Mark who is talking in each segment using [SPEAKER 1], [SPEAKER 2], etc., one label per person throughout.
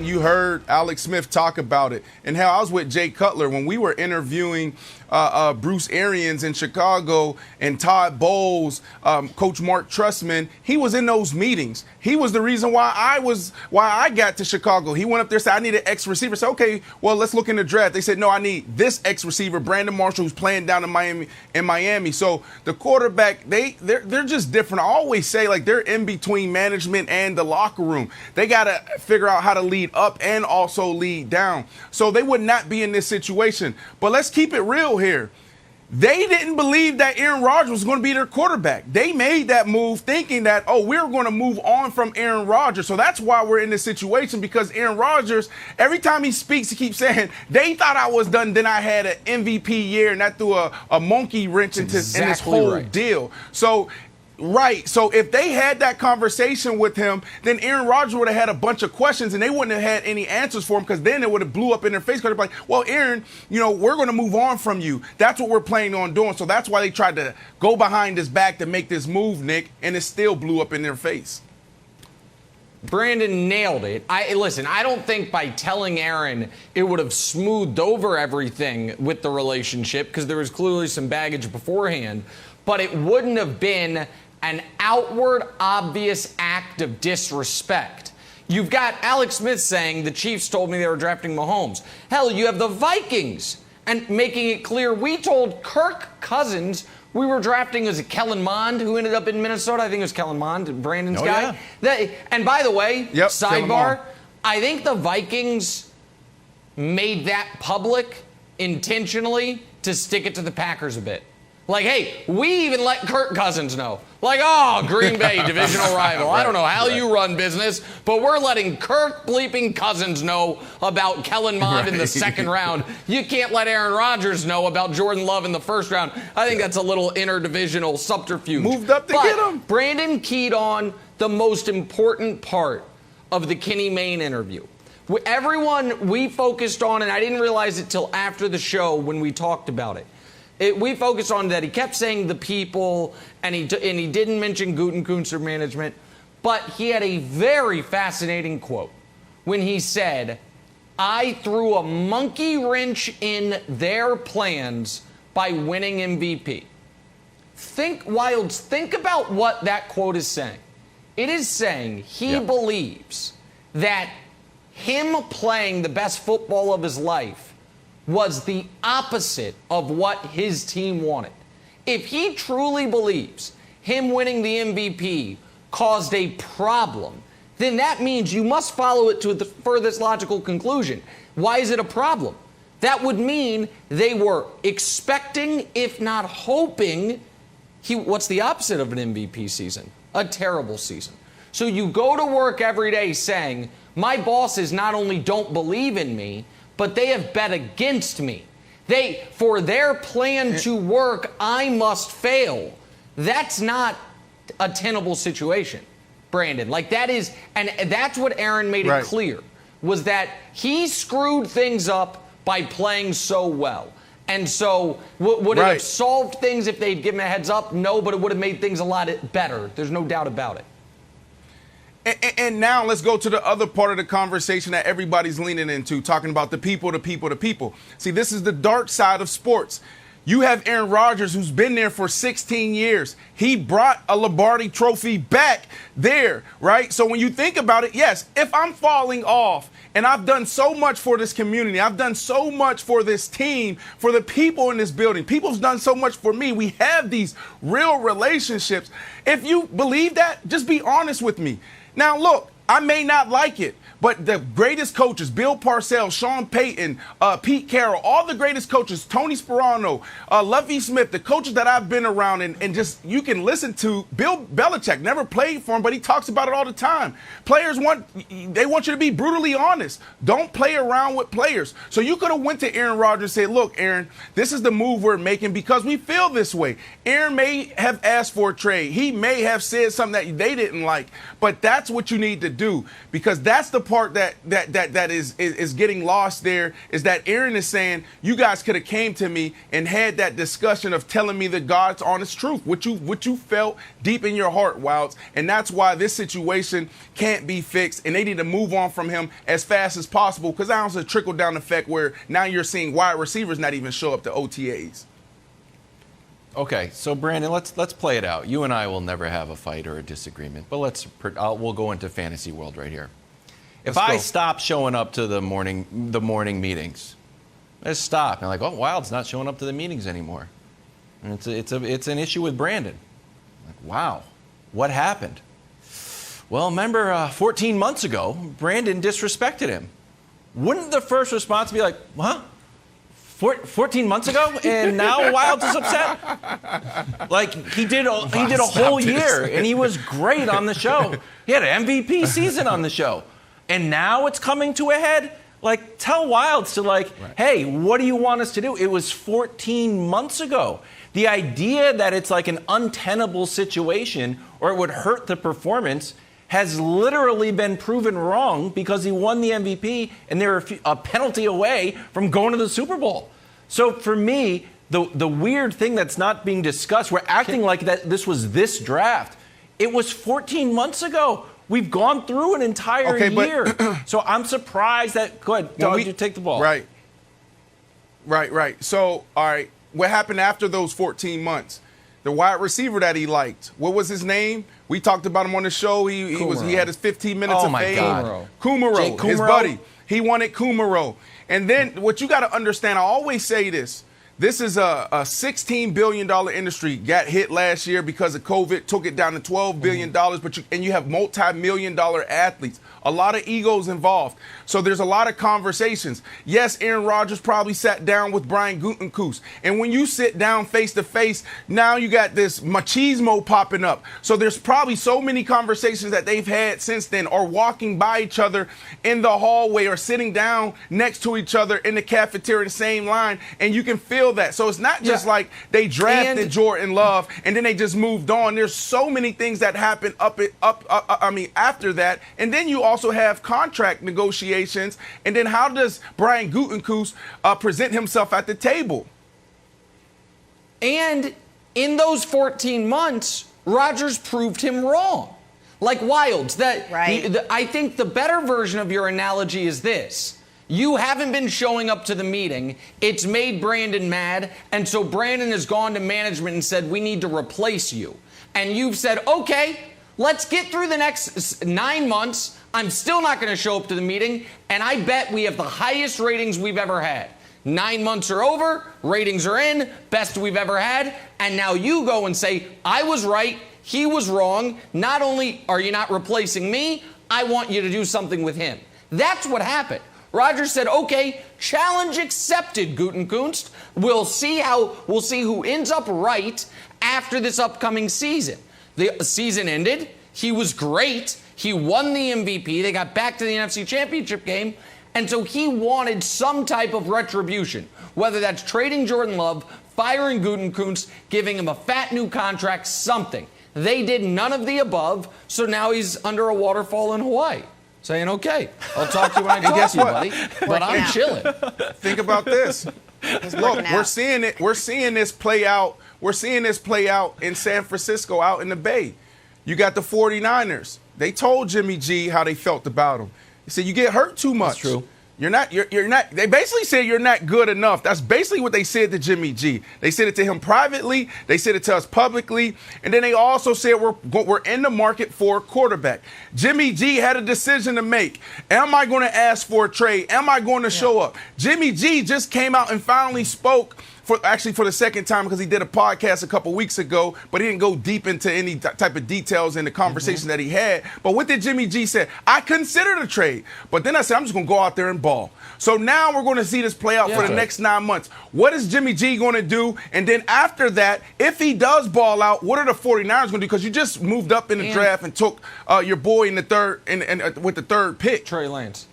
[SPEAKER 1] You heard Alex Smith talk about it, and how I was with Jay Cutler when we were interviewing Bruce Arians in Chicago and Todd Bowles, Coach Mark Trustman. He was in those meetings. He was the reason why I got to Chicago. He went up there and said, I need an X receiver. Said, okay, well, let's look in the draft. They said, no, I need this X receiver, Brandon Marshall, who's playing down in Miami. So the quarterback, they're just different. I always say, like, they're in between management and the locker room. They got to figure out how to lead up and also lead down. So they would not be in this situation. But let's keep it real here. They didn't believe that Aaron Rodgers was going to be their quarterback. They made that move thinking that, oh, we're going to move on from Aaron Rodgers. So that's why we're in this situation, because Aaron Rodgers, every time he speaks, he keeps saying, they thought I was done, then I had an MVP year, and that threw a monkey wrench into this whole deal. So if they had that conversation with him, then Aaron Rodgers would have had a bunch of questions, and they wouldn't have had any answers for him, because then it would have blew up in their face. Because they're like, well, Aaron, we're going to move on from you. That's what we're planning on doing. So that's why they tried to go behind his back to make this move, Nick, and it still blew up in their face.
[SPEAKER 2] Brandon nailed it. Listen, I don't think by telling Aaron it would have smoothed over everything with the relationship, because there was clearly some baggage beforehand, but it wouldn't have been an outward, obvious act of disrespect. You've got Alex Smith saying the Chiefs told me they were drafting Mahomes. Hell, you have the Vikings and making it clear we told Kirk Cousins we were drafting, as Kellen Mond, who ended up in Minnesota. I think it was Kellen Mond, Brandon's guy. Yeah. And by the way, sidebar, I think the Vikings made that public intentionally to stick it to the Packers a bit. Like, hey, we even let Kirk Cousins know. Like, oh, Green Bay, divisional rival. I don't know how you run business, but we're letting Kirk bleeping Cousins know about Kellen Mond in the second round. You can't let Aaron Rodgers know about Jordan Love in the first round. I think that's a little interdivisional subterfuge.
[SPEAKER 1] Moved up to get him.
[SPEAKER 2] Brandon keyed on the most important part of the Kenny Mayne interview. Everyone we focused on, and I didn't realize it till after the show when we talked about it. We focused on that. He kept saying the people, and he didn't mention Gutekunst management, but he had a very fascinating quote when he said, I threw a monkey wrench in their plans by winning MVP. Think about what that quote is saying. It is saying he believes that him playing the best football of his life was the opposite of what his team wanted. If he truly believes him winning the MVP caused a problem, then that means you must follow it to the furthest logical conclusion. Why is it a problem? That would mean they were expecting, if not hoping, what's the opposite of an MVP season? A terrible season. So you go to work every day saying, my bosses not only don't believe in me, but they have bet against me. For their plan to work, I must fail. That's not a tenable situation, Brandon. Like, that is, and that's what Aaron made it clear, was that he screwed things up by playing so well. And so would it have solved things if they'd given a heads up? No, but it would have made things a lot better. There's no doubt about it.
[SPEAKER 1] And now let's go to the other part of the conversation that everybody's leaning into, talking about the people. See, this is the dark side of sports. You have Aaron Rodgers, who's been there for 16 years. He brought a Lombardi trophy back there, right? So when you think about it, yes, if I'm falling off and I've done so much for this community, I've done so much for this team, for the people in this building, people's done so much for me. We have these real relationships. If you believe that, just be honest with me. Now, look, I may not like it, but the greatest coaches, Bill Parcells, Sean Payton, Pete Carroll, all the greatest coaches, Tony Sparano, Lovie Smith, the coaches that I've been around and just you can listen to. Bill Belichick never played for him, but he talks about it all the time. Players want you to be brutally honest. Don't play around with players. So you could have went to Aaron Rodgers and said, look, Aaron, this is the move we're making because we feel this way. Aaron may have asked for a trade. He may have said something that they didn't like, but that's what you need to do because that's the part that is getting lost there is that Aaron is saying you guys could have came to me and had that discussion of telling me the God's honest truth, what you felt deep in your heart, Wilds, and that's why this situation can't be fixed, and they need to move on from him as fast as possible, because that was a trickle down effect where now you're seeing wide receivers not even show up to OTAs.
[SPEAKER 3] Okay, so Brandon, let's play it out. You and I will never have a fight or a disagreement, but we'll go into fantasy world right here. If I stop showing up to the morning meetings, I just stop. And I'm like, oh, Wild's not showing up to the meetings anymore. And it's an issue with Brandon. I'm like, wow, what happened? Well, remember 14 months ago, Brandon disrespected him. Wouldn't the first response be like, huh? 14 months ago, and now Wilds is upset? Like, he did a whole year, and he was great on the show. He had an MVP season on the show. And now it's coming to a head? Like, tell Wilds to, like, hey, what do you want us to do? It was 14 months ago. The idea that it's like an untenable situation or it would hurt the performance has literally been proven wrong because he won the MVP and they're a penalty away from going to the Super Bowl. So for me, the weird thing that's not being discussed, we're acting like that this was this draft. It was 14 months ago. We've gone through an entire year. So I'm surprised that, go ahead, Doug, you take the ball.
[SPEAKER 1] Right. So, all right, what happened after those 14 months? The wide receiver that he liked, what was his name? We talked about him on the show. He had his 15 minutes of fame. Kumaro, his buddy. He wanted Kumaro. And then what you got to understand, I always say this. This is a $16 billion industry. Got hit last year because of COVID, took it down to $12 billion, and you have multi-million-dollar athletes. A lot of egos involved. So there's a lot of conversations. Yes, Aaron Rodgers probably sat down with Brian Gutekunst. And when you sit down face-to-face, now you got this machismo popping up. So there's probably so many conversations that they've had since then, or walking by each other in the hallway or sitting down next to each other in the cafeteria, the same line, and you can feel that. So it's not just like they drafted Jordan Love and then they just moved on. There's so many things that happen after that. And then you also have contract negotiations. And then how does Brian Gutekunst present himself at the table?
[SPEAKER 2] And in those 14 months, Rodgers proved him wrong. Like Wilds. I think the better version of your analogy is this. You haven't been showing up to the meeting. It's made Brandon mad. And so Brandon has gone to management and said, we need to replace you. And you've said, okay, let's get through the next 9 months. I'm still not going to show up to the meeting. And I bet we have the highest ratings we've ever had. 9 months are over. Ratings are in. Best we've ever had. And now you go and say, I was right. He was wrong. Not only are you not replacing me, I want you to do something with him. That's what happened. Rodgers said, okay, challenge accepted, Gutekunst. We'll see who ends up right after this upcoming season. The season ended. He was great. He won the MVP. They got back to the NFC Championship game. And so he wanted some type of retribution, whether that's trading Jordan Love, firing Gutekunst, giving him a fat new contract, something. They did none of the above, so now he's under a waterfall in Hawaii. Saying, okay, I'll talk to you when I talk to you, buddy. But I'm chilling.
[SPEAKER 1] Think about this. Look, we're seeing it. We're seeing this play out. We're seeing this play out in San Francisco, out in the Bay. You got the 49ers. They told Jimmy G how they felt about him. He said, you get hurt too much.
[SPEAKER 3] That's true.
[SPEAKER 1] You're not. They basically said you're not good enough. That's basically what they said to Jimmy G. They said it to him privately. They said it to us publicly. And then they also said we're in the market for a quarterback. Jimmy G had a decision to make. Am I going to ask for a trade? Am I going to show up? Jimmy G just came out and finally spoke for the second time, because he did a podcast a couple weeks ago, but he didn't go deep into any type of details in the conversation that he had. But what did Jimmy G say? I considered a trade, but then I said, I'm just going to go out there and ball. So now we're going to see this play out for the next 9 months. What is Jimmy G going to do? And then after that, if he does ball out, what are the 49ers going to do? Because you just moved up in the draft and took your boy in the third with the third pick.
[SPEAKER 2] Trey Lance.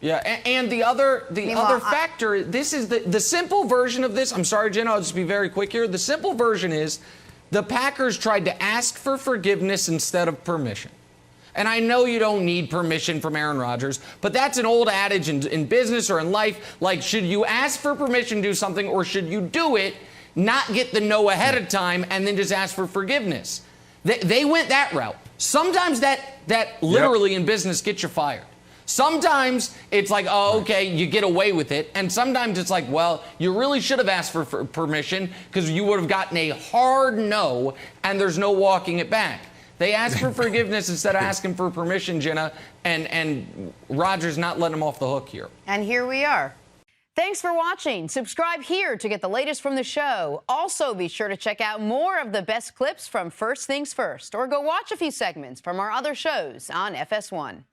[SPEAKER 2] Yeah, and the other factor, this is the simple version of this. I'm sorry, Jenna, I'll just be very quick here. The simple version is the Packers tried to ask for forgiveness instead of permission. And I know you don't need permission from Aaron Rodgers, but that's an old adage in business or in life. Like, should you ask for permission to do something, or should you do it, not get the no ahead of time, and then just ask for forgiveness? They went that route. Sometimes that literally in business gets you fired. Sometimes it's like, oh, okay, you get away with it. And sometimes it's like, well, you really should have asked for permission, because you would have gotten a hard no, and there's no walking it back. They asked for forgiveness instead of asking for permission, Jenna, and Rodgers not letting him off the hook here.
[SPEAKER 4] And here we are. Thanks for watching. Subscribe here to get the latest from the show. Also, be sure to check out more of the best clips from First Things First, or go watch a few segments from our other shows on FS1.